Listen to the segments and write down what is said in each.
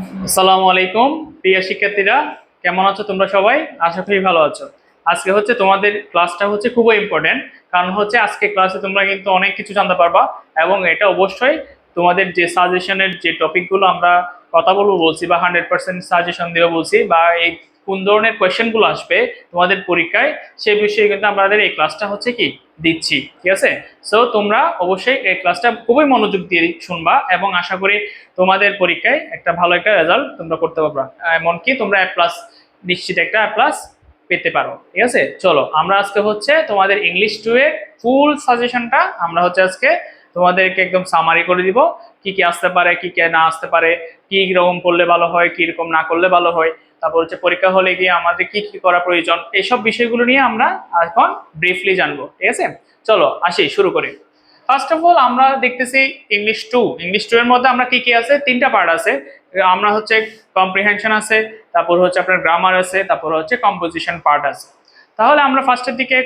আসসালামু আলাইকুম প্রিয় শিক্ষার্থীরা, কেমন আছো তোমরা সবাই? আশা করি ভালো আছো। আজকে হচ্ছে তোমাদের ক্লাসটা হচ্ছে খুবই ইম্পর্টেন্ট, কারণ হচ্ছে আজকে ক্লাসে তোমরা কিন্তু অনেক কিছু জানতে পারবা। এবং এটা অবশ্যই তোমাদের যে সাজেশনের যে টপিকগুলো আমরা কথা বলবো বলছি বা 100% সাজেশন দেবো বলছি, বা এই কোন ধরনের কোয়েশ্চেনগুলো আসবে তোমাদের পরীক্ষায়, সেই বিষয়ে কিন্তু আমাদের এই ক্লাসটা হচ্ছে কি দিচ্ছি, ঠিক আছে? সো তোমরা অবশ্যই এই ক্লাসটা খুবই মনোযোগ দিয়ে শুনবা এবং আশা করি তোমাদের পরীক্ষায় একটা ভালো একটা রেজাল্ট তোমরা করতে পারবা, এমনকি তোমরা এ প্লাস, নিশ্চিত একটা এ প্লাস পেতে পারো। ঠিক আছে, চলো আমরা আজকে হচ্ছে তোমাদের ইংলিশ 2 এর ফুল সাজেশনটা আমরা হচ্ছে আজকে তোমাদেরকে একদম সামারি করে দিব। কি কি আসতে পারে, কি কি না আসতে পারে, কি রকম করলে ভালো হয়, কি রকম না করলে ভালো হয়, তারপর হচ্ছে পরীক্ষা হলে গিয়ে আমাদের কি কি করা প্রয়োজন, এইসব বিষয়গুলো নিয়ে আমরা এখন ব্রিফলি জানবো। ঠিক আছে, চলো আসি, শুরু করি। ফার্স্ট অফ অল আমরা দেখতেছি ইংলিশ টু এর মধ্যে আমরা কি কি আছে, তিনটা পার্ট আছে। আমরা হচ্ছে কম্প্রিহেনশন আছে, তারপর হচ্ছে আপনার গ্রামার আছে, তারপর হচ্ছে কম্পোজিশন পার্ট আছে। তাহলে আমরা ফার্স্টের দিকে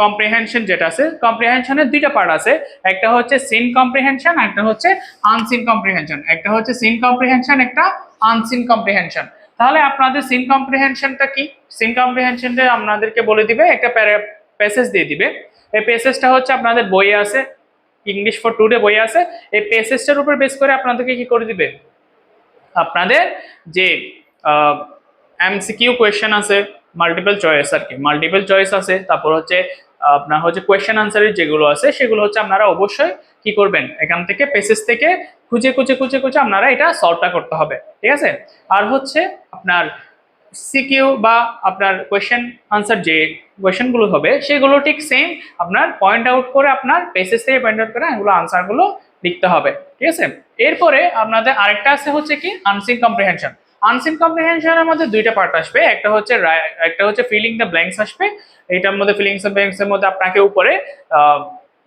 কম্প্রিহেনশন যেটা আছে, কম্প্রিহেনশনের দুইটা পার্ট আছে। একটা হচ্ছে সিন কম্প্রিহেনশন, একটা হচ্ছে আনসিন কম্প্রিহেনশন। একটা হচ্ছে সিন কম্প্রিহেনশন, একটা আনসিন কম্প্রিহেনশন। তাহলে আপনাদের সিন কম্প্রিহেনশনটা কি? সিন কম্প্রিহেনশনটা আপনাদেরকে বলে দিবে, একটা প্যাসেজ দিয়ে দিবে। এই প্যাসেজটা হচ্ছে আপনাদের বইয়ে আছে, ইংলিশ ফর টুডে বই আছে। এই প্যাসেজটার উপর বেস করে আপনাদেরকে কি করে দিবে, আপনাদের যে এমসিকিউ কোয়েশ্চেন আছে, মাল্টিপল চয়েস আর কি, মাল্টিপল চয়েস আছে, তারপর হচ্ছে আপনার হচ্ছে কোয়েশ্চেন আনসারের যেগুলো আছে সেগুলো হচ্ছে আপনারা অবশ্যই কি করবেন, এখান থেকে প্যাসেজ থেকে খুঁজে খুঁজে খুঁজে খুঁজে আপনারা এটা সলভটা করতে হবে। ঠিক আছে, আর হচ্ছে আপনার সিকিউ বা আপনার কোয়েশ্চেন আনসার যে কোয়েশ্চেনগুলো হবে সেগুলো ঠিক সেম আপনার পয়েন্ট আউট করে, আপনার পেসেস থেকে পয়েন্ট আউট করে এগুলো আনসারগুলো লিখতে হবে। ঠিক আছে, এরপরে আপনাদের আরেকটা আছে হচ্ছে কি আনসিন কম্প্রিহেনশন। আনসিন কম্প্রিহেনশনের মধ্যে দুইটা পার্ট আসবে, একটা হচ্ছে ফিলিং দ্য ব্ল্যাঙ্কস আসবে। এটার মধ্যে ফিলিং দ্য ব্ল্যাঙ্কস এর মধ্যে আপনাকে উপরে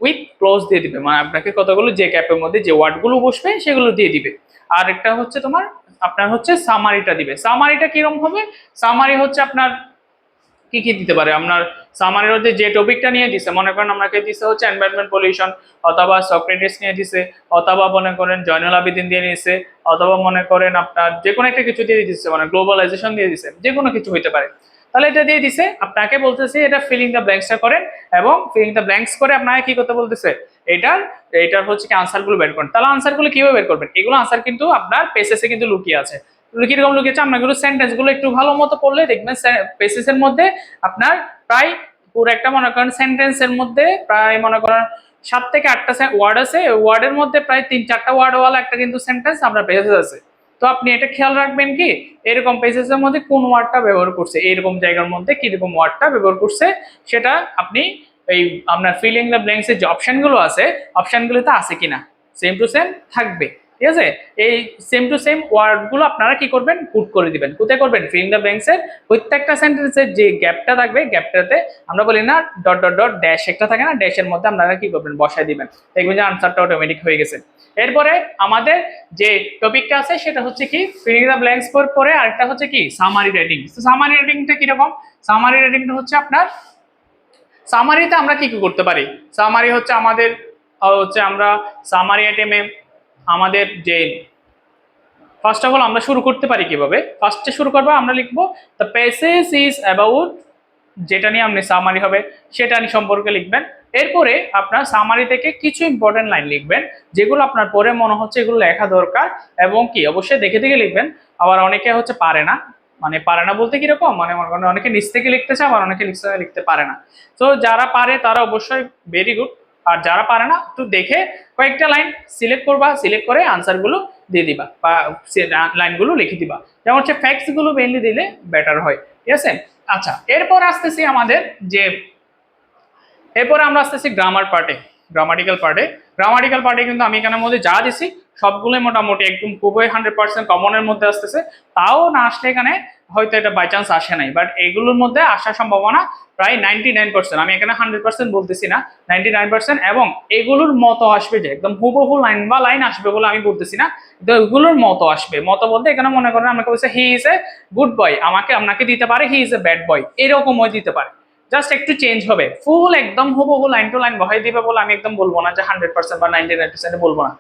উইথ ক্লোজ দিয়ে দিবে, মানে আপনাকে কতগুলো যে গ্যাপের মধ্যে যে ওয়ার্ডগুলো বসবে সেগুলো দিয়ে দিবে। আর একটা হচ্ছে তোমার আপনার হচ্ছে সামারিটা দিবে। সামারিটা কিরকম হবে? সামারি হচ্ছে আপনার কি কি দিতে পারে, আপনার সামারির মধ্যে যে টপিকটা নিয়ে দিছে, মনে করেন আপনাকে দিছে হচ্ছে এনভায়রনমেন্ট পলিউশন, অথবা সক্রেটিস নিয়ে দিছে, অথবা মনে করেন জয়নুল আবেদিন দিয়ে নিয়েছে, অথবা মনে করেন আপনার যে কোনো একটা কিছু দিয়ে দিচ্ছে, মানে গ্লোবালাইজেশন দিয়ে দিছে, যে কোনো কিছু হইতে পারে। তাহলে এটা দিয়ে দিছে, আপনাকে বলতেছে এটা ফিলিং দ্য ব্ল্যাঙ্কসটা করেন, এবং ফিলিং দ্য ব্ল্যাঙ্কস করে আপনাকে কি করতে বলতেছে, এটার এটার হচ্ছে কি আনসারগুলো বের করেন। তাহলে আনসারগুলো কিভাবে বের করবেন? এগুলো আনসার কিন্তু আপনার পেসেসে কিন্তু লুকিয়ে আছে। কিরকম লুকিয়েছে, আপনার এগুলো সেন্টেন্স গুলো একটু ভালো মতো পড়লে দেখবেন পেসেসের মধ্যে আপনার প্রায় পুরো একটা মনে করেন সেন্টেন্সের মধ্যে প্রায় মনে করেন 7 থেকে 8টা ওয়ার্ড আছে, ওয়ার্ডের মধ্যে প্রায় 3-4টা ওয়ার্ডওয়ালা একটা কিন্তু সেন্টেন্স আপনার পেসেস আছে। তো আপনি এটা খেয়াল রাখবেন কি এরকম পেসেসের মধ্যে কোন ওয়ার্ডটা ব্যবহার করছে, এরকম জায়গার মধ্যে কিরকম ওয়ার্ডটা ব্যবহার করছে, সেটা আপনি এই আপনার ফিলিং দ্য ব্ল্যাঙ্কস এর যে অপশনগুলো আছে, অপশনগুলোতে আছে কিনা সেম টু সেম থাকবে। ঠিক আছে, এই সেম টু সেম ওয়ার্ডগুলো আপনারা কি করবেন, পুট করে দিবেন। কোথায় করবেন? ফিলিং দ্য ব্ল্যাঙ্কস এর প্রত্যেকটা সেন্টেন্সের যে গ্যাপটা থাকবে, গ্যাপটাতে আমরা বলি না ডট ডট ডট ড্যাশ একটা থাকে না, ড্যাশের মধ্যে আপনারা কি করবেন, বসায় দিবেন, দেখবেন যে আনসারটা অটোমেটিক হয়ে গেছে। এরপরে আমাদের যে টপিকটা আছে সেটা হচ্ছে কি ফিলিং দ্য ব্ল্যাঙ্কস পরে আরেকটা হচ্ছে কি সামারি রাইটিং। তো সামারি রাইটিংটা কিরকম? সামারি রাইটিংটা হচ্ছে আপনার, সামারিতে আমরা কি কি করতে পারি? সামারি হচ্ছে আমাদের হচ্ছে আমরা সামারি আইটেমে আমাদের যে ফার্স্ট অফ অল আমরা শুরু করতে পারি কিভাবে, ফার্স্টে শুরু করবো আমরা লিখবো দ্য প্যাসেজ ইজ অ্যাবাউট, যেটা নিয়ে আপনি সামারি হবে সেটা নিয়ে সম্পর্কে লিখবেন। এরপরে আপনার সামারি থেকে কিছু ইম্পর্টেন্ট লাইন লিখবেন যেগুলো আপনার পরে মনে হচ্ছে এগুলো লেখা দরকার, এবং কি অবশ্যই দেখে দেখে লিখবেন। আবার অনেকে হচ্ছে পারে না, মানে পারে না বলতে কিরকম, মানে মনে করেন অনেকে নিচ থেকে লিখতেছে, আবার অনেকে লিখতে পারে না। তো যারা পারে তারা অবশ্যই ভেরি গুড, আর যারা পারে না একটু দেখে কয়েকটা লাইন সিলেক্ট করবা, সিলেক্ট করে আনসারগুলো দিয়ে দিবা বা লাইনগুলো লিখে দিবা। যেমন হচ্ছে ফ্যাক্টস গুলো মেনলি দিলে বেটার হয়। ঠিক আছে, আচ্ছা এরপর আসতেছি আমাদের যে, এরপরে আমরা আসতেছি গ্রামার পার্টে, গ্রামাটিক্যাল পার্টে কিন্তু আমি এখানের মধ্যে যা দিছি সবগুলোই মোটামুটি একদম খুবই 100% কমনের মধ্যে আসতেছে। তাও না আসলে এখানে হয়তো এটা বাই চান্স আসে নাই, বাট এগুলোর মধ্যে আসার সম্ভাবনা প্রায় 99%, আমি এখানে 100% বলতেছি না, 99%। এবং এগুলোর মতো আসবে, যে একদম হুবহু লাইন বা লাইন আসবে বলে আমি বলতেছি না, কিন্তু এগুলোর মতো আসবে। মতো বলতে এখানে মনে করেন আমাকে বলছে he is a good boy, আমাকে আপনাকে দিতে পারে হি ইজ এ ব্যাড বয়, এরকমই দিতে পারে। জাস্ট একটু চেঞ্জ হবে, ফুল একদম হুবহু লাইন টু লাইন বহাই দিবে বলে আমি একদম বলবো না যে 100% বা 99% বলবো না।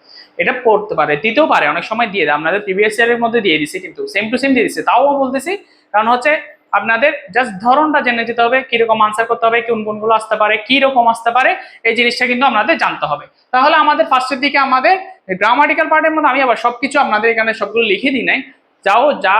এটা পড়তে পারে, দিতেও পারে, অনেক সময় দিয়ে দেয়, আপনাদের প্রিভিয়াস ইয়ারের মধ্যে দিয়ে দিছি, কিন্তু সেম টু সেম দিয়ে দিচ্ছে, তাও বলতেছি কারণ হচ্ছে আপনাদের জাস্ট ধরনটা জেনে যেতে হবে, কিরকম আনসার করতে হবে, কোন কোনগুলো আসতে পারে, কি রকম আসতে পারে, এই জিনিসটা কিন্তু আপনাদের জানতে হবে। তাহলে আমাদের ফার্স্টের দিকে আমাদের গ্রামাটিক্যাল পার্টের মধ্যে আমি আবার সবকিছু আপনাদের এখানে সবগুলো লিখে দিই নাই, যাও যা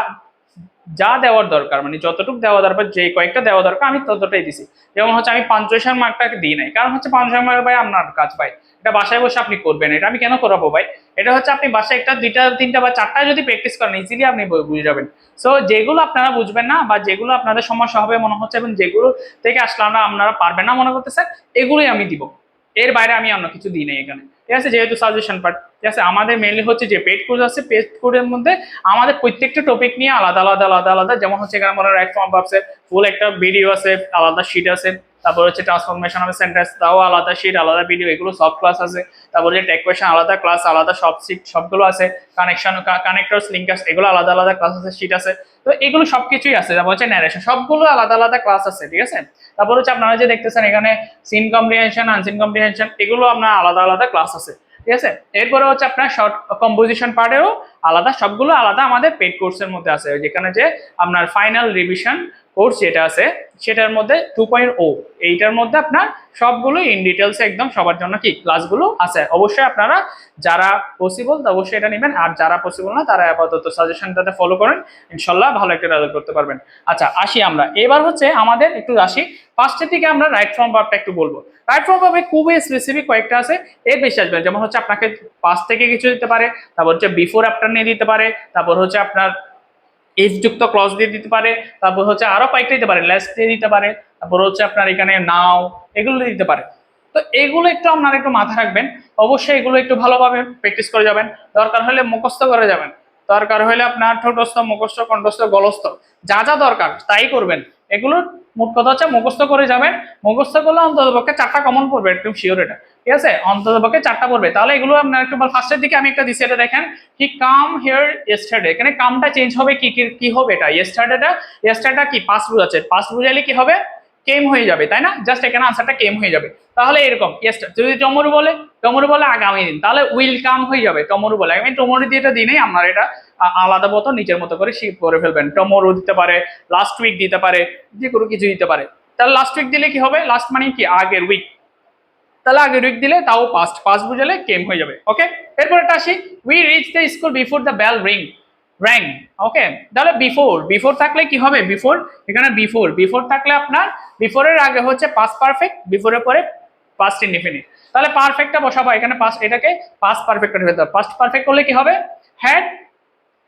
যা দেওয়ার দরকার, মানে যতটুকু দেওয়া দরকার, যে কয়েকটা দেওয়া দরকার আমি ততটাই দিছি। যেমন হচ্ছে আমি পাঞ্চুয়েশন মার্কটাকে দিই নাই, কারণ হচ্ছে পাঞ্চুয়েশন মার্ক ভাই আপনার কাজ ভাই, এটা বাসায় বসে আপনি করবেন, এটা আমি কেন করাবো ভাই, এটা হচ্ছে আপনি বাসায় একটা দুইটা তিনটা বা চারটা যদি প্র্যাকটিস করেন ইজিলি আপনি বুঝে যাবেন। সো যেগুলো আপনারা বুঝবেন না বা যেগুলো আপনাদের সমস্যা হবে মনে হচ্ছে এবং যেগুলো থেকে আসলে আপনারা পারবেন না মনে করতেছেন, এগুলোই আমি দিব, এর বাইরে আমি অন্য কিছু দিই নাই এখানে, ঠিক আছে, যেহেতু সাজেশন পার্ট। ঠিক আছে, আমাদের মেনলি হচ্ছে যে পেড কোর্স আছে, পেড কোর্সের মধ্যে আমাদের প্রত্যেকটা টপিক নিয়ে আলাদা আলাদা আলাদা আলাদা, যেমন হচ্ছে এখানে মনে রাইট ফর্ম ভার্বস ফুল একটা ভিডিও আছে, আলাদা শিট আছে, তারপর হচ্ছে ট্রান্সফরমেশন অফ সেন্টেন্স তাও আলাদা শিট আলাদা ভিডিও, এগুলো সব ক্লাস আছে, তারপর যে টেক কোয়েশ্চন আলাদা ক্লাস আলাদা সব শিট সবগুলো আছে, কানেকশন কানেক্টরস লিঙ্কার্স এগুলো আলাদা আলাদা ক্লাস আছে, শিট আছে, তো এগুলো সবকিছুই আছে, তারপর হচ্ছে ন্যারেশন সবগুলো আলাদা আলাদা ক্লাস আছে, ঠিক আছে। তারপর হচ্ছে আপনারা যে দেখতেছেন এখানে সিন কম্প্রিহেনশন আনসিন কম্প্রিহেনশন এগুলো আপনার আলাদা আলাদা ক্লাস আছে, ঠিক আছে। এরপরে হচ্ছে আপনার শর্ট কম্পোজিশন পার্টেও আলাদা, সবগুলো আলাদা আমাদের পেড কোর্সের মধ্যে আছে, যেখানে যে আপনার ফাইনাল রিভিশন কোর্স যেটা আছে সেটার মধ্যে 2.0 এইটার মধ্যে আপনার সবগুলো ইন ডিটেলস একদম সবার জন্য কি ক্লাসগুলো আছে। অবশ্যই আপনারা যারা পসিবল অবশ্যই এটা নেবেন, আর যারা পসিবল না তারা আপাতত সাজেশনটাতে ফলো করেন, ইনশাল্লাহ ভালো একটা রেজাল্ট করতে পারবেন। আচ্ছা আসি আমরা এবার হচ্ছে আমাদের একটু আসি ফার্স্টের দিকে, আমরা রাইট ফর্ম ভার্বটা একটু বলবো। রাইট ফর্ম ভার্বে খুবই স্পেসিফিক কয়েকটা আছে, এর বেশি আসবেন, যেমন হচ্ছে আপনাকে পাস্ট থেকে কিছু দিতে পারে, তারপর হচ্ছে বিফোর আফটার নিয়ে দিতে পারে, তারপর হচ্ছে আপনার ইফ যুক্ত ক্লজ দিয়ে দিতে পারে, তারপর হচ্ছে আরো কয়েকটা দিতে পারে, লেস দিয়ে দিতে পারে, তারপর হচ্ছে আপনার এখানে নাও এগুলো দিতে পারে। তো এগুলো একটু আপনারা একটু মাথায় রাখবেন, অবশ্যই এগুলো একটু ভালোভাবে প্র্যাকটিস করে যাবেন, দরকার হলে মুখস্থ করে যাবেন, দরকার হলে আপনার ঠোঁটস্থ মুখস্থ কণ্ঠস্থ গলস্থ যা যা দরকার তাই করবেন। এগুলো মোট কথা হচ্ছে মুখস্থ করে যাবেন, মুখস্থ করলে অন্তত পক্ষে 4টা কমন পড়বে, একদম শিওর এটা, ঠিক আছে, অন্তত পক্ষে 4টা পড়বে। তাহলে এগুলো আপনার একটু ফার্স্টের দিকে আমি একটা দিচ্ছি, এটা দেখেন কি কাম হিয়ার ইয়েস্টারডে, এখানে কামটা চেঞ্জ হবে, কি কি হবে, এটা ইয়েস্টারডেটা, ইয়েস্টারডে কি পাস্ট বুঝাচ্ছে, পাস্ট বুঝাইলে কি হবে কেম হয়ে যাবে, তাই না, জাস্ট এখানে আনসারটা কেম হয়ে যাবে। তাহলে এরকম ইয়েস্টার যদি টমরু বলে আগামী দিন, তাহলে উইল কাম হয়ে যাবে, টমরু বলে আমি টমরু দিয়ে এটা দিই নাই, আপনার এটা আলাদা মতো নিজের মতো করে শিফট করে ফেলবেন, টমরু দিতে পারে, লাস্ট উইক দিতে পারে, যে কোনো কিছু দিতে পারে। তাহলে লাস্ট উইক দিলে কি হবে, লাস্ট মানে কি আগের উইক, তাহলে আগের উইক দিলে তাও পাস্ট, পাস্ট বুঝালে কেম হয়ে যাবে। ওকে, এরপর একটা আসি, we reach the school before the bell rang. Okay, তাহলে বিফোর থাকলে কি হবে, বিফোর এখানে বিফোর থাকলে আপনার বিফোরের আগে হচ্ছে পাস্ট পারফেক্ট, বিফোরের পরে পাস্ট ইনডিফিনিট, তাহলে পারফেক্টটা বসাবো এখানে, পাস্ট এটাকে পাস্ট পারফেক্ট করে ফেলতে হবে, পাস্ট পারফেক্ট করলে কি হবে, হ্যাড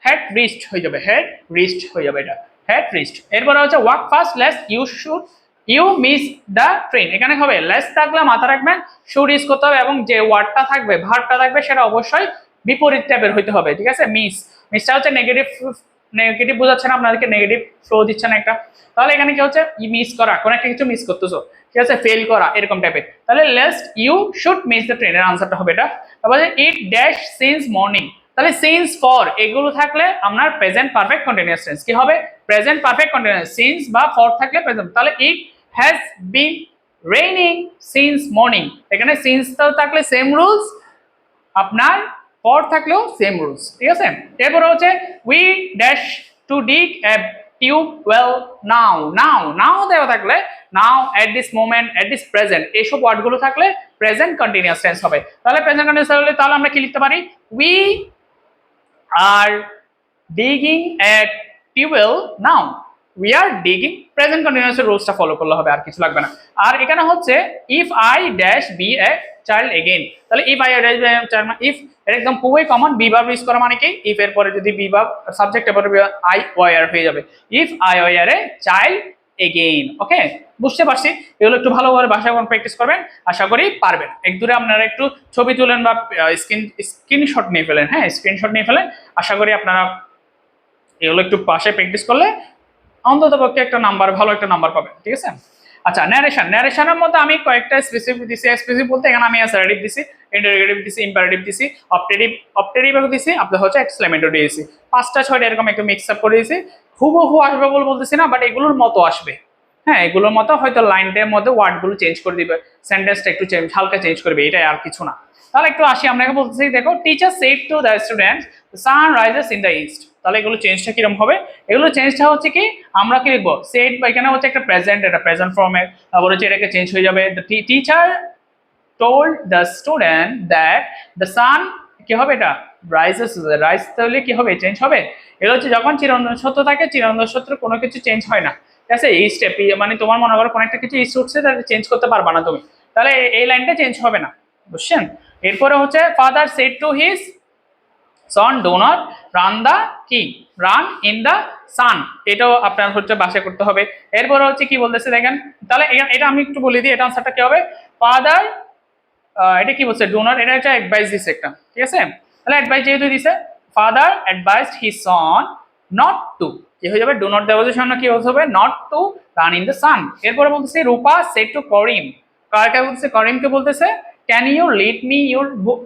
হ্যাড রিচড হয়ে যাবে, হ্যাড রিচড হয়ে যাবে, এটা হ্যাড রিচড। এরপরে হচ্ছে walk fast lest you miss the train, এখানে হবে লেস থাকলে মাথা রাখবেন শুড ইউজ করতে হবে, এবং যে ওয়ার্ডটা থাকবে ভার্বটা থাকবে সেটা অবশ্যই বিপরীত টাইপের হইতে হবে, ঠিক আছে। মিসটা হচ্ছে নেগেটিভ, নেগেটিভ বোঝাচ্ছে না আপনাদেরকে, নেগেটিভ ফ্লো দিচ্ছে না একটা, তাহলে এখানে কি হচ্ছে মিস করা, কোন একটা কিছু মিস করতেছো, ঠিক আছে, ফেল করা এরকম টাইপের, তাহলে lest you should miss the ট্রেনের আনসারটা হবে এটা। তারপরে ইট ড্যাশ সিন্স মর্নিং, তাহলে সিন্স ফর এগুলো থাকলে আপনার প্রেজেন্ট পারফেক্ট কন্টিনিউয়াস টেন্স কি হবে, প্রেজেন্ট পারফেক্ট কন্টিনিউয়াস, সিন্স বা ফর থাকলে প্রেজেন্ট, তাহলে it has been raining since morning, এখানে সিন্স থাকলে সেম রুলস, আপনার ফর থাকলেও সেম রুলস, ঠিক আছে। এরপরে হচ্ছে we dash to dig a tube well now দেওয়া থাকলে নাও, at this moment, at this present, এইসব ওয়ার্ডগুলো থাকলে প্রেজেন্ট কন্টিনিউয়াস টেন্স হবে। তাহলে প্রেজেন্ট কন্টিনিউয়াস হলে তাহলে আমরা কি লিখতে পারি, we are digging a tubewell now, we are digging, present continuous রুলসটা ফলো করলে হবে, আর কিছু লাগবে না। আর এখানে হচ্ছে if I dash be a child again, তাহলে if I dash be child, if এর একদম খুবই কমন, বি ভার্ব ইউজ করা মানে কি, ইফ এর পরে যদি বি ভার্ব সাবজেক্টের পরে আই ওয়ার হয়ে যাবে, if I were a child again. Okay, বুঝতে পারছি, এগুলো একটু ভালোভাবে ভাষা প্র্যাকটিস করবেন, আশা করি পারবেন। এক দূরে আপনারা একটু ছবি তুলেন বা স্ক্রিনশট নিয়ে ফেলেন, হ্যাঁ স্ক্রিনশট নিয়ে ফেলেন, আশা করি আপনারা এগুলো একটু পাশে প্র্যাকটিস করলে অন্তত পক্ষে একটা নাম্বার, ভালো একটা নাম্বার পাবেন, ঠিক আছে। আচ্ছা ন্যারেশনের মধ্যে আমি কয়েকটা স্পেসিফিক দিছি, স্পেসিফিক বলতে এখানে আমি অ্যাসারেটিভ দিছি, ইন্টারোগেটিভ দিছি, ইম্পারেটিভ দিছি, অপটেটিভ দিছি, আপনার হচ্ছে এক্সক্লেমেটরি দিয়েছি, 5টা 6টা এরকম একটু মিক্স আপ করে দিয়েছি, হুবহু আসবে বলতেছি না, বাট এগুলোর মতো আসবে, হ্যাঁ, এগুলোর মতো হয়তো লাইনটার মধ্যে ওয়ার্ডগুলো চেঞ্জ করে দিবে, সেন্টেন্সটা একটু হালকা চেঞ্জ করবে, এটাই আর কিছু না। তাহলে একটু আসি আমরা বলতেছি, দেখো teacher said to the students sun rises in the east. তাহলে এগুলো চেঞ্জটা কিরকম হবে? এগুলো চেঞ্জটা হচ্ছে কি, আমরা কি লিখবো, সেড বা এখানে হচ্ছে একটা প্রেজেন্ট, এটা প্রেজেন্ট ফর্মে, তারপর হচ্ছে এটাকে চেঞ্জ হয়ে যাবে, the teacher told the student that the sun কি হবে, এটা রাইজেস, রাইজ, তাহলে কি হবে, চেঞ্জ হবে। এগুলো হচ্ছে যখন চিরন্তন সত্য থাকে, চিরন্তন সত্য কোনো কিছু চেঞ্জ হয় না, ঠিক আছে। এই স্টেপ মানে তোমার মনে করো কোনো একটা কিছু ইস্ট উঠছে, তাহলে চেঞ্জ করতে পারবা না তুমি, তাহলে এই লাইনটা চেঞ্জ হবে না, বুঝছেন। এরপরে হচ্ছে father said to his son do not run the কি, রান ইন দা সান, এটাও আপনার হচ্ছে বাসা করতে হবে। এরপরে হচ্ছে কি বলতেছে দেখেন, তাহলে এটা আমি একটু বলে দিই, এটা আনসারটা কি হবে, ফাদার, এটা কি বলছে, ডো নট, এটা একটা অ্যাডভাইস দিছে একটা, ঠিক আছে। তাহলে অ্যাডভাইস যেহেতু দিছে, father advised his son not to, কি হয়ে যাবে, ডো নট দেওয়া সামনে কি হতে হবে, not to run in the sun. এরপরে বলতেছে রূপা সেড টু করিম, কারকে বলতেছে, করিমকে বলতেছে, can you lend me your book,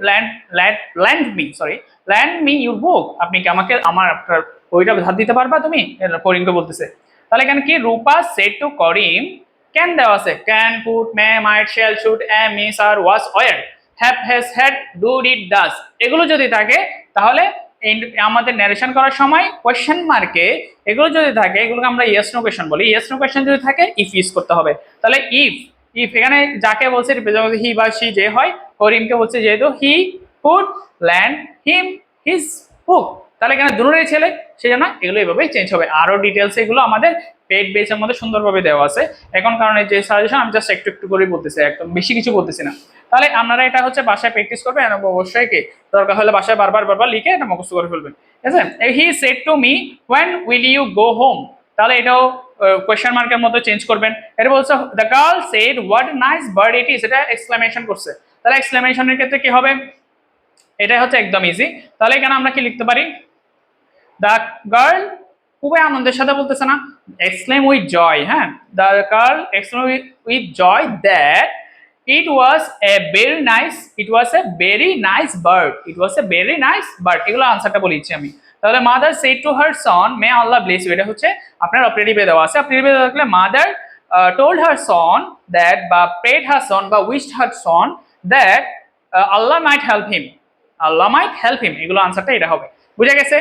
land me, sorry, land me your book, আপনি কি আমাকে আমার বইটা ধার দিতে পারবা তুমি, করিমকে বলতেছে। তাহলে এখানে কি, Rupa said to Karim, can দেওয়া আছে, can, could, may, might, shall, should, am, is, are, was, were, have, has, had, do, did, does, এগুলো যদি থাকে তাহলে আমাদের ন্যারেশন করার সময় কোয়েশ্চেন মার্কে এগুলো যদি থাকে, এগুলোকে আমরা ইয়েস নো কোয়েশ্চেন বলি, ইয়েস নো কোয়েশ্চেন যদি থাকে ইফ ইউজ করতে হবে। তাহলে ইফ, এখানে যাকে বলছে হি বা সি যে হয়, করিমকে বলছে যেহেতু he could land him his book, তাহলে এখানে দুটোই ছেলে, সেই জন্য এগুলো এইভাবেই চেঞ্জ হবে। আরো ডিটেলস এগুলো আমাদের পেড বেসের মধ্যে সুন্দরভাবে দেওয়া আছে। এখন কারণ এই যে সাজেশন আমি জাস্ট একটু একটু করে বলতেছি, একদম বেশি কিছু বলতেছি না। তাহলে আপনারা এটা হচ্ছে বাসায় প্র্যাকটিস করবেন, এবং অবশ্যই কি দরকার হলে বাসায় বারবার বারবার লিখে এটা মুখস্থ করে ফেলবেন, ঠিক আছে। He said to me when will you go home, তাহলে এটাও কোয়েশ্চেন মার্কের মতো চেঞ্জ করবেন। এটা বলছে the girl said what nice bird it is, এটা এক্সক্লামেশন করছে, তাহলে এক্সক্লামেশনের ক্ষেত্রে কি হবে, এটা হচ্ছে একদম ইজি। তাহলে এখানে আমরা কি লিখতে পারি, দ্য গার্ল, খুবই আনন্দের সাথে বলতেছে না, এক্সক্লেম উইথ জয়, হ্যাঁ, the girl exclaim with joy that it was a very nice, it was a very nice bird, it was a very nice bird, এগুলো আনসারটা বলেছি আমি। তাহলে mother said to her son may Allah bless you, এটা হচ্ছে আপনার অপারেটিভে দেওয়া আছে, অপারেটিভে থাকলে mother told her son that, বা প্রেড হার সন, বা wished her son that Allah might help him, Allah might help হিম, এগুলো আনসারটা এটা হবে, বুঝে গেছে।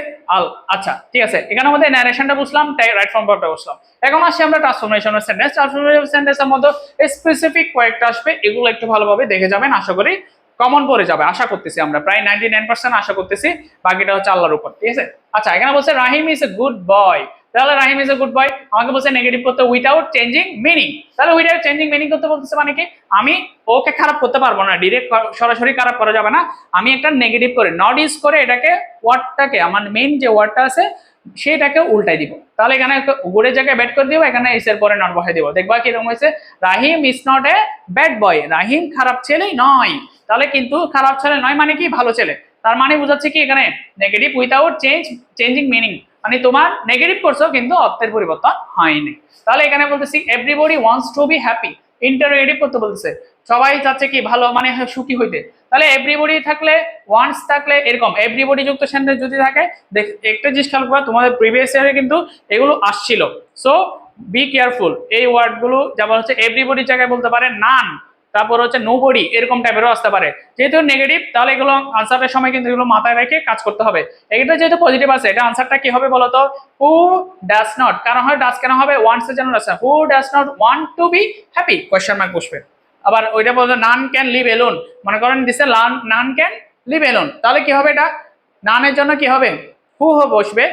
আচ্ছা ঠিক আছে, এখানে আমাদের ন্যারেশনটা বুঝলাম, রাইট ফর্ম ভার্বটা বুঝলাম। এখন আসি আমরা ট্রান্সফরমেশনের সেন্টেন্স, ট্রান্সফরমেশন সেন্টেন্সের মধ্যে স্পেসিফিক কয়েকটা আসবে, এগুলো একটু ভালোভাবে দেখে যাবেন, আশা করি কমন পড়ে যাবে, আশা করতেছি আমরা প্রায় 99% আশা করতেছি, বাকিটা হচ্ছে আল্লাহর উপর, ঠিক আছে। আচ্ছা, এখানে বলছে রাহিম ইজ এ গুড বয়, তাহলে রাহিম ইজ এ গুড বয়, আমাকে বলছে নেগেটিভ করতে উইদাউট চেঞ্জিং মিনিং, তাহলে উইদাউট চেঞ্জিং মিনিং করতে বলতেছে মানে কি, আমি ওকে খারাপ করতে পারবো না, ডিরেক্ট সরাসরি খারাপ করা যাবে না, আমি একটা নেগেটিভ করে নট ইউজ করে এটাকে ওয়ার্ডটাকে, আমার মেইন যে ওয়ার্ডটা আছে সেটাকে উল্টাই দিব, তাহলে এখানে গুডের জায়গায় ব্যাড করে দিব, এখানে এস এর পরে নট বসাই দিব, দেখবা কিরকম হয়েছে, Rahim is not a bad boy, Rahim খারাপ ছেলেই নয়, তাহলে কিন্তু খারাপ ছেলে নয় মানে কি, ভালো ছেলে, তার মানে বোঝাচ্ছে কি এখানে নেগেটিভ উইদাউট চেঞ্জিং মিনিং, মানে তোমার নেগেটিভ করছো কিন্তু অর্থের পরিবর্তন হয়নি। তাহলে এখানে বলতেছি everybody wants to be happy, interrogative করতে বলতেছে, সবাই চাচ্ছে কি ভালো, মানে সুখী হইতে, তাহলে এভরিবডি থাকলে, ওয়ান্টস থাকলে, এরকম এভরিবডি যুক্ত সেন্টেন্স যদি থাকে, একটা জিনিস খেয়াল করবা, তোমাদের প্রিভিয়াস ইয়ারে কিন্তু এগুলো আসছিল, সো বি কেয়ারফুল, এই ওয়ার্ডগুলো যেমন হচ্ছে এভরিবডি জায়গায় বলতে পারে নান, তারপর হচ্ছে নোবডি, এরকম টাইপেরও আসতে পারে, যেহেতু নেগেটিভ তাহলে এগুলো আনসারের সময় কিন্তু এগুলো মাথায় রেখে কাজ করতে হবে। এটা যেহেতু পজিটিভ আছে, এটা আনসারটা কি হবে বলতো, হু ডাজ নট, কারণ হয় ডাজ কেন হবে, ওয়ান্টস এর জন্য আছে, who does not want to be happy, question mark বসবে। আবার ওইটা বলতো নান ক্যান লিভ এলোন, মনে করেন দিছে নান ক্যান লিভ এলোন, তাহলে কি হবে, এটা নানের জন্য কি হবে, হু বসবে,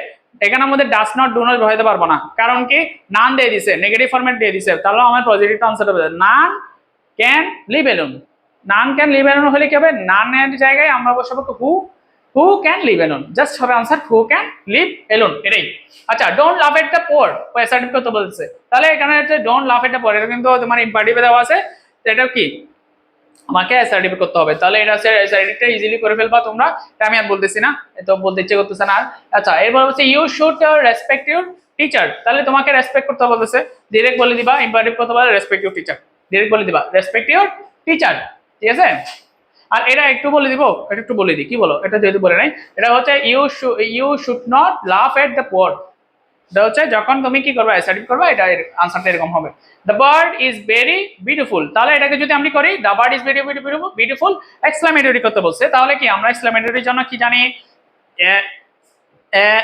এখানে আমাদের ডাজ নট ডু নট বসাইতে পারবো না, কারণ কি নান দিয়ে দিছে, নেগেটিভ ফরম্যাট দিয়ে দিছে, তাহলে আমার পজিটিভ আনসার হবে none can live alone, none can live alone হলে কি হবে, নানের জায়গায় আমরা বসাবো who can live alone, just হবে answer who can live alone, এটাই। আচ্ছা, don't love at the poor, assertive করতে বলছে, তাহলে এখানে হচ্ছে ডোন্ট লাভ এট দ্য পোর, এটা কিন্তু তোমার ইম্পারেটিভে দেওয়া আছে, এটা কি আমাকে অ্যাসার্টিভ করতে হবে, তাহলে এটা অ্যাসার্টিভটা ইজিলি করে ফেলবা তোমরা, এটা আমি আর বলতেছি না, তো বলতে ইচ্ছে করতেছে না। আচ্ছা, এরপর হচ্ছে you should respect your teacher, তাহলে তোমাকে রেসপেক্ট করতে বলতেছে, ডিরেক্ট বলে দিবা, ইম্পারেটিভ করতে বলে রেসপেক্ট ইউর টিচার, ডিরেক্ট বলে দিবা রেসপেক্ট ইউর টিচার, ঠিক আছে। আর এটা একটু বলে দিব, এটা একটু বলে দিই, কি বলো, এটা যেহেতু বলে নাই, এটা হচ্ছে ইউ শুড নট লাফ এট দ্য পোর, এটা হচ্ছে যখন তুমি কি করবে অ্যাসার্টিভ করবে, এটা আনসারটা এরকম হবে, the bird is very beautiful. তাহলে এটাকে যদি আমি করি the bird is very beautiful exclamatory করতে বলছে, তাহলে কি আমরা এক্সক্লামেটরির জন্য কি জানি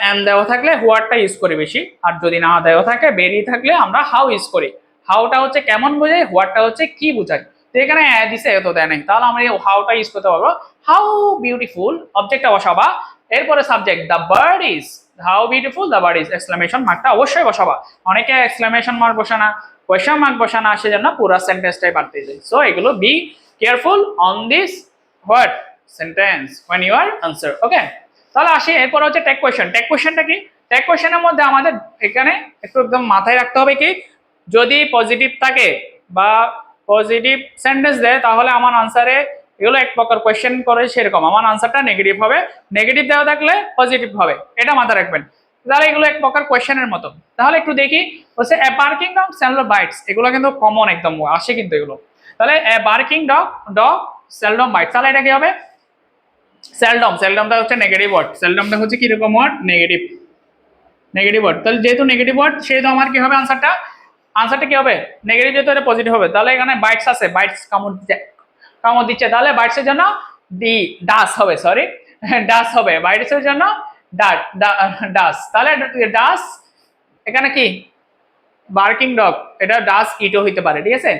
এম দেওয়া থাকলে হোয়াটটা ইউজ করি বেশি, আর যদি না দেওয়া থাকে ভেরি থাকলে আমরা হাউ ইউজ করি। হাউটা হচ্ছে কেমন বোঝায়, হোয়াটটা হচ্ছে কি বোঝায়। তো এখানে দিছে এত দেয় নাই, তাহলে আমরা হাউটা ইউজ করতে পারবো, হাউ বিউটিফুল, অবজেক্টটা বসাবা, এরপরে subject the bird is, how beautiful the bird is, exclamation মার্কটা অবশ্যই বসাবা। অনেকে এক্সক্লামেশন মার্ক বসে না, কোয়েশ্চন মার্ক বসে না, সেজন্য পুরো সেন্টেন্সটাই বাড়তে যায়। সো এগুলো be careful on this what sentence when you are answer, ওকে। তাহলে আসি এরপর হচ্ছে ট্যাগ কোয়েশ্চেন। ট্যাগ কোয়েশ্চেনটা কি? ট্যাগ কোয়েশ্চেনের মধ্যে আমাদের এখানে একটু একদম মাথায় রাখতে হবে কি, যদি পজিটিভ থাকে বা পজিটিভ সেন্টেন্স দেয় তাহলে আমার আনসারে এগুলো এক প্রকার কোয়েশ্চেন করে সেরকম আমার আনসারটা নেগেটিভ হবে, নেগেটিভ দেওয়া থাকলে পজিটিভ হবে, এটা মাথায় রাখবেন। তাহলে এগুলো এক প্রকার কোয়েশ্চেনের মতো। তাহলে একটু দেখি হচ্ছে a barking dog seldom bites, এগুলো কিন্তু কমন একদম আসে কিন্তু এগুলো। তাহলে a barking dog seldom bites, তাহলে এটা কি হবে? সেলডম, সেলডমটা হচ্ছে নেগেটিভ ওয়ার্ড, সেলডমটা হচ্ছে কি রকম ওয়ার্ড? Negative, negative word. তাহলে যেহেতু নেগেটিভ ওয়ার্ড সেহেতু আমার কি হবে আনসারটা, আনসারটা কি হবে? নেগেটিভ, যেহেতু এটা পজিটিভ হবে। তাহলে এখানে বাইটস আছে, বাইটস কামড় দিচ্ছে, তাহলে বাইটসের জন্য ডি ডাস হবে, সরি ডাস হবে, বাইটসের জন্য ডাস। তাহলে ডাস এখানে কি বার্কিং ডগ, এটা ডাস ইটও হইতে পারে, ঠিক আছে।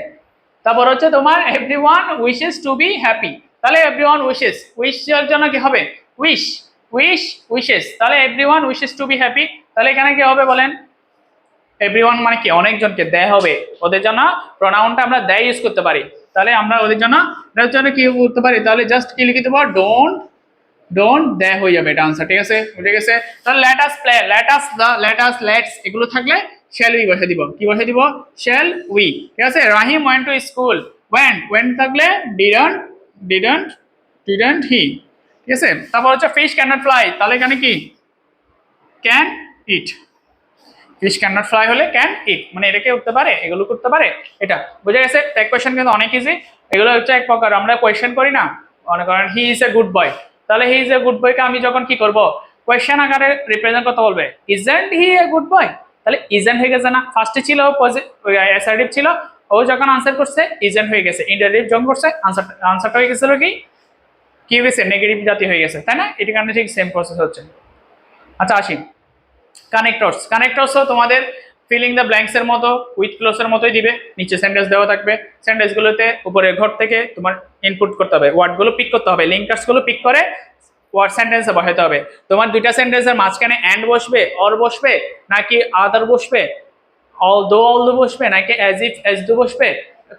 তারপর হচ্ছে তোমার everyone wishes to be happy, তাহলে এভরিওয়ান উইশেস, উইশের জন্য কি হবে? উইশ, উইশেস, তাহলে everyone wishes to be happy, তাহলে এখানে কি হবে বলেন? এভরিওয়ান মানে কি অনেকজনকে, দেয় হবে, ওদের জন্য প্রোনাউনটা আমরা দেয় ইউজ করতে পারি। তাহলে আমরা ওদের জন্য কি করতে পারি? তাহলে জাস্ট কি লিখে দেবো? ডোন্ট দেয় হয়ে যাবে, এটা আনসার, ঠিক আছে, বুঝে গেছে। তাহলে লেট আস প্লে, লেটস এগুলো থাকলে শ্যাল উই বসে দিব, কি বসে দিব? শ্যাল উই, ঠিক আছে। রাহিম ওয়েন্ট টু স্কুল, ওয়েন্ট থাকলে ডিডন্ট হি, ঠিক আছে। তারপর হচ্ছে ফিশ ক্যান নট ফ্লাই, তাহলে এখানে কি can it, fish can not fly হলে ক্যান ইট, মানে এটাকে উঠতে পারে, এগুলো করতে পারে, এটা বুঝে গেছে। ট্যাগ কোয়েশ্চেন কিন্তু অনেক ইজি, এগুলো হচ্ছে এক প্রকার আমরা কোয়েশ্চেন করি না, মনে করেন he is a good boy, তাহলে হি ইজ এ গুড বয়কে আমি যখন কি করব কোয়েশ্চেন আকারে রিপ্রেজেন্ট করতে বলবে, isn't he a good boy, তাহলে ইজন্ট হয়ে গেছে না, ফার্স্টে ছিল অ্যাসার্টিভ ছিল, ও যখন আনসার করছে ইজন্ট হয়ে গেছে, ইন্টারোগেটিভ যখন করছে আনসারটা হয়ে গেছিল কি হয়েছে? নেগেটিভ জাতি হয়ে গেছে, তাই না? এটি কারণে ঠিক সেম প্রসেস হচ্ছে। আচ্ছা আসি কানেক্টরস, কানেক্টরসও তোমাদের ফিলিং দ্য ব্ল্যাঙ্কস এর মতো উইথ ক্লোজের মতোই দিবে, নিচে সেন্টেন্স দেওয়া থাকবে, সেন্টেন্সগুলোতে উপরে ঘর থেকে তোমার ইনপুট করতে হবে, ওয়ার্ডগুলো পিক করতে হবে, লিঙ্কার্সগুলো পিক করে ওয়ার্ড সেন্টেন্সে বসাতে হবে। তোমার দুইটা সেন্টেন্সের মাঝখানে অ্যান্ড বসবে, অর বসবে, নাকি আদার বসবে, অল দো বসবে, নাকি অ্যাজ ইফ অ্যাজ ডু বসবে,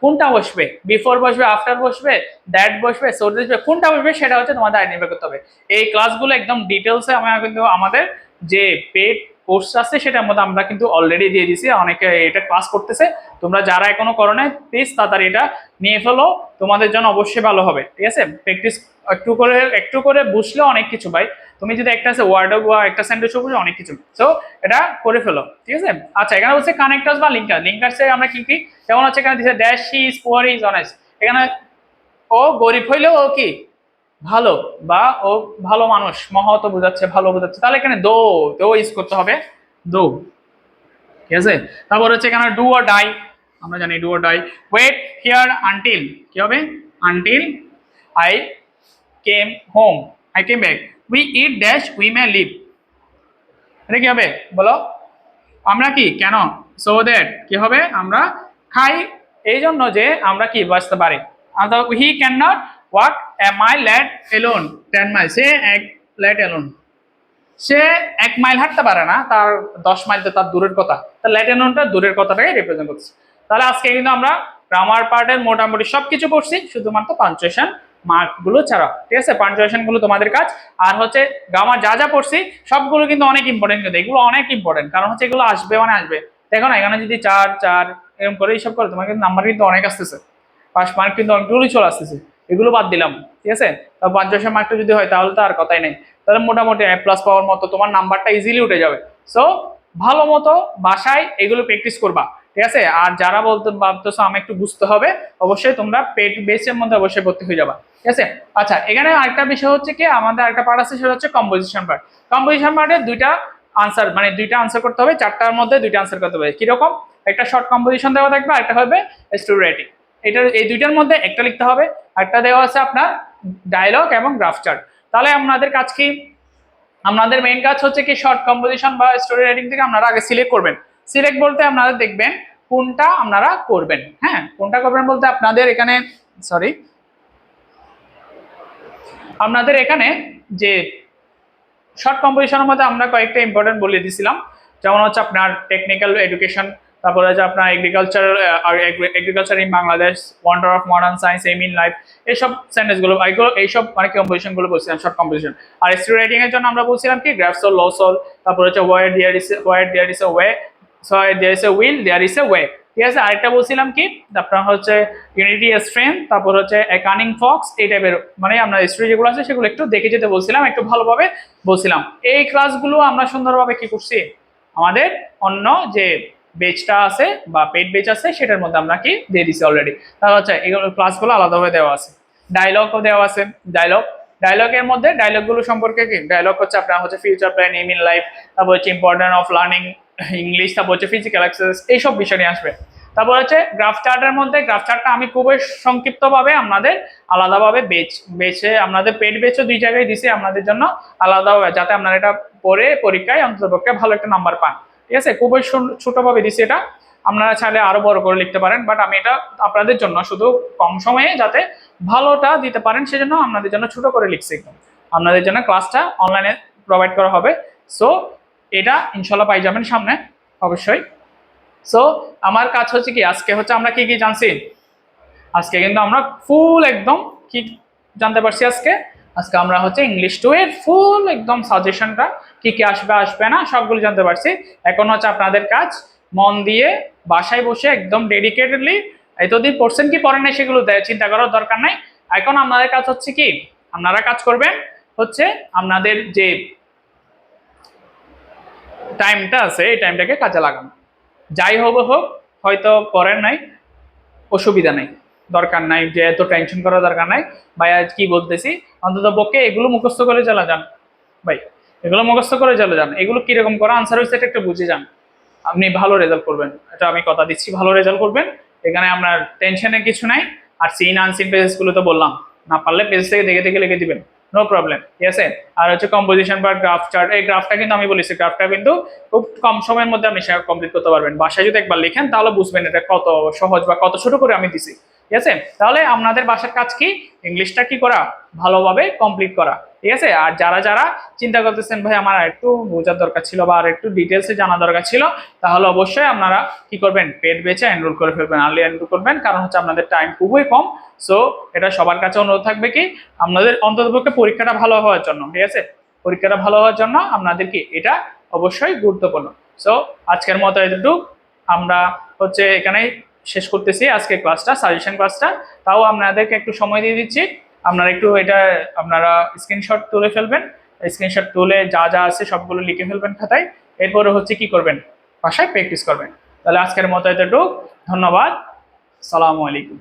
কোনটা বসবে? বিফোর বসবে, আফটার বসবে, দ্যাট বসবে, সো বসবে, কোনটা বসবে সেটা হচ্ছে তোমাদের আইডেন্টিফাই করতে হবে। এই ক্লাসগুলো একদম ডিটেলসে আমরা কিন্তু আমাদের যে পেড কোর্স আছে সেটার মধ্যে আমরা কিন্তু অলরেডি দিয়ে দিছি, অনেকে এটা ক্লাস করতেছে, তোমরা যারা এখনো করো না প্লিজ তাড়াতাড়ি এটা নিয়ে ফেলো, তোমাদের জন্য অবশ্যই ভালো হবে, ঠিক আছে। প্র্যাকটিস একটু করে বুঝলে অনেক কিছু ভাই, তুমি যদি একটা ওয়ার্ড বা একটা সেন্টেন্স বুঝো অনেক কিছু, সো এটা করে ফেলো, ঠিক আছে। আচ্ছা এখানে হচ্ছে কানেক্টার্স বা লিঙ্কার্সে আমরা কি কি, যেমন হচ্ছে এখানে দিচ্ছে dash he is poor is honest, এখানে ও গরিব হইলেও ও কি ভালো, বা ও ভালো মানুষ, মহৎ বোঝাচ্ছে, ভালো বোঝাচ্ছে, তাহলে এখানে দো ইউজ করতে হবে, দো, ঠিক আছে। তারপর হচ্ছে এখানে ডু অর ডাই, আমরা জানি do or die, wait here until, কি হবে? Until I came home, I came back, we eat dash we may leave, এটা কি হবে বলো? আমরা কি কেন, সো দ্যাট কি হবে? আমরা খাই এই জন্য যে আমরা কি বাঁচতে পারি। He can not walk a mile let alone 10 mile, সে এক লেট এলোন, সে 1 মাইল হাঁটতে পারে না, তার 10 মাইল তো তার দূরের কথা, তার লেট এলোনটা দূরের কথাটাকে রিপ্রেজেন্ট করছে। তাহলে আজকে কিন্তু আমরা গ্রামার পার্টের মোটামুটি সবকিছু পড়ছি, শুধুমাত্র পাঞ্চুয়েশন মার্কগুলো ছাড়া, ঠিক আছে। পাঞ্চুয়েশন গুলো তোমাদের কাজ, আর হচ্ছে গ্রামার যা যা পড়ছি সবগুলো কিন্তু অনেক ইম্পর্টেন্ট, কিন্তু এগুলো অনেক ইম্পর্টেন্ট, কারণ হচ্ছে এগুলো আসবে মানে আসবে। দেখো না এখানে যদি 4 4 এরকম করে এইসব করে তোমার কিন্তু নাম্বার কিন্তু অনেক আসতেছে, পাস মার্ক কিন্তু অনেকগুলোই চলে আসতেছে, এগুলো বাদ দিলাম, ঠিক আছে। তো পাঞ্চুয়েশন মার্কটা যদি হয় তাহলে তো আর কথাই নেই, তাহলে মোটামুটি এ প্লাস পাওয়ার মতো তোমার নাম্বারটা ইজিলি উঠে যাবে। সো ভালো মতো বাসায় এগুলো প্র্যাকটিস করবা, ঠিক আছে। আর যারা ভাবতেছো আমি একটু বুঝতে হবে, অবশ্যই তোমরা পেড বেসের মধ্যে অবশ্যই ভর্তি হয়ে যাবা, ঠিক আছে। আচ্ছা এখানে আরেকটা বিষয় হচ্ছে কি, আমাদের আরেকটা পার্ট আছে, সেটা হচ্ছে কম্পোজিশন পার্ট। কম্পোজিশন পার্টে দুইটা আনসার, মানে দুইটা আনসার করতে হবে, 4টার মধ্যে 2টা আনসার করতে হবে। কিরকম? একটা শর্ট কম্পোজিশন দেওয়া থাকবে, একটা হবে স্টোরি রাইটিং। এই দুইটার মধ্যে একটা লিখতে হবে। একটা দেওয়া আছে আপনার ডায়লগ এবং গ্রাফ চার্ট। তাহলে আপনাদের কাজ কি? আপনাদের মেইন কাজ হচ্ছে কি শর্ট কম্পোজিশন বা স্টোরি রাইটিং থেকে আপনারা আগে সিলেক্ট করবেন। সিলেক্ট বলতে আপনারা দেখবেন কোনটা আপনারা করবেন। হ্যাঁ, কোনটা করবেন বলতে আপনাদের এখানে সরি আপনাদের এখানে যে শর্ট কম্পোজিশনের মধ্যে আমরা কয়েকটা ইম্পর্টেন্ট বলে দিয়েছিলাম, যেমন হচ্ছে আপনার টেকনিক্যাল এডুকেশন, তারপরে হচ্ছে আপনার agriculture in Bangladesh, wonder of modern science, aim in life, এইসব সেন্টেন্সগুলো এইসব মানে কম্পোজিশনগুলো বলছিলাম শর্ট কম্পোজিশন। আর স্টোরি রাইটিং এর জন্য আমরা বলছিলাম কি গ্রাফস অর লসল, তারপরে হচ্ছে where there is a way, so there is a will, there is a way. ঠিক আছে, আরেকটা বলছিলাম কি আপনার হচ্ছে ইউনিটি স্ট্রেংথ, তারপর হচ্ছে এ কানিং ফক্স, এই টাইপের মানে আমরা স্টোরি যেগুলো আছে সেগুলো একটু দেখে যেতে বলছিলাম, একটু ভালোভাবে বলছিলাম। এই ক্লাসগুলো আমরা সুন্দরভাবে কি করছি, আমাদের অন্য যে বেচটা আছে বা পেড বেচ আছে সেটার মধ্যে আমরা কি দিয়ে দিছি অলরেডি। তাহলে হচ্ছে এগুলো ক্লাসগুলো আলাদাভাবে দেওয়া আছে, ডায়লগও দেওয়া আছে। ডায়লগের মধ্যে ডায়লগগুলো সম্পর্কে কি, ডায়লগ হচ্ছে আপনার হচ্ছে future plan, aim in life, তারপর হচ্ছে ইম্পর্টেন্ট অফ লার্নিং ইংলিশ, তারপর হচ্ছে ফিজিক্যাল এক্সারসাইজ, এইসব বিষয় নিয়ে আসবে। তারপর হচ্ছে গ্রাফ চার্টের মধ্যে, গ্রাফ চার্টটা আমি খুবই সংক্ষিপ্তভাবে আপনাদের আলাদাভাবে বেছে আপনাদের পেড বেচও 2 জায়গায় দিছি আপনাদের জন্য আলাদাভাবে, যাতে আপনারা এটা পড়ে পরীক্ষায় অন্ততপক্ষে ভালো একটা নাম্বার পান। ঠিক আছে, খুবই ছোটভাবে দিছি এটা, আপনারা চাইলে আরো বড় করে লিখতে পারেন, বাট আমি এটা আপনাদের জন্য শুধু কম সময়ে যাতে ভালোটা দিতে পারেন সেজন্য আপনাদের জন্য ছোট করে লিখছি একদম। আপনাদের জন্য ক্লাসটা অনলাইনে প্রোভাইড করা হবে, সো এটা ইনশাল্লাহ পাই যাবেন সামনে অবশ্যই। সো আমার কাজ হচ্ছে কি, আজকে হচ্ছে আমরা কি কি জানছি, আজকে কিন্তু আমরা ফুল একদম কি জানতে পারছি। আজকে আমরা হচ্ছে ইংলিশ 2 এর ফুল একদম সাজেশনটা কি কি আসবে না সবগুলো জানতে পারছি। এখন হচ্ছে আপনাদের কাজ মন দিয়ে বাসায় বসে একদম ডেডিকেটেডলি, এতদিন পড়ছেন কি পড়েন নাই সেগুলো চিন্তা করার দরকার নাই। এখন আপনাদের কাজ হচ্ছে কি, আপনারা কাজ করবেন হচ্ছে আপনাদের যে টাইমটা আছে এই টাইমটাকে কাজে লাগানো। যাই হোক হয়তো করেন নাই, অসুবিধা নেই, দরকার নাই যে এত টেনশন করার দরকার নাই। ভাই আজ কি বলতেছি, অন্তত পক্ষে এগুলো মুখস্থ করে চলে যান ভাই, এগুলো মুখস্থ করে চলে যান, এগুলো কিরকম করা আনসার হয়েছে এটা একটু বুঝে যান, আপনি ভালো রেজাল্ট করবেন, এটা আমি কথা দিচ্ছি, ভালো রেজাল্ট করবেন। এখানে আপনার টেনশনের কিছু নাই। আর সিন আনসিন পেজেস গুলো তো বললাম, না পারলে পেজ থেকে দেখে দেখে লিখে দিবেন, নো প্রবলেম। ঠিক আছে, আর হচ্ছে কম্পোজিশন বা গ্রাফ চার্ট, এই গ্রাফটা কিন্তু আমি বলেছি, গ্রাফটা কিন্তু খুব কম সময়ের মধ্যে আপনি সেটা কমপ্লিট করতে পারবেন। বাসায় যদি একবার লিখেন তাহলে বুঝবেন এটা কত সহজ বা কত ছোট করে আমি দিছি। ঠিক আছে, তাহলে আপনাদের বাসার কাজ কি, ইংলিশটা কি করা, ভালোভাবে কমপ্লিট করা। ঠিক আছে, আর যারা যারা চিন্তা করতেছেন ভাই আমার একটু বোঝার দরকার ছিল বা আর একটু ডিটেলসে জানা দরকার ছিল, তাহলে অবশ্যই আপনারা কি করবেন, পেড বেচে এনরোল করে ফেলবেন, আর্লি এনরোল করবেন, কারণ হচ্ছে আপনাদের টাইম খুবই কম। সো এটা সবার কাছে অনুরোধ থাকবে কি, আপনাদের অন্ততপক্ষে পরীক্ষাটা ভালো হওয়ার জন্য, ঠিক আছে, পরীক্ষাটা ভালো হওয়ার জন্য আপনাদের কি এটা অবশ্যই গুরুত্বপূর্ণ। সো আজকের মতো এতটুকু, আমরা হচ্ছে এখানেই শেষ করতেছি আজকে ক্লাসটা, সাজেশন ক্লাসটা। তাও আপনাদেরকে একটু সময় দিয়ে দিচ্ছি, আপনারা একটু এটা আপনারা স্ক্রিনশট তুলে ফেলবেন, স্ক্রিনশট তুলে যা যা আছে সবগুলো লিখে ফেলবেন খাতায়, এরপরে হচ্ছে কি করবেন, বাসায় প্র্যাকটিস করবেন। তাহলে আজকের মতো এতটুকু, ধন্যবাদ, সালামু আলাইকুম।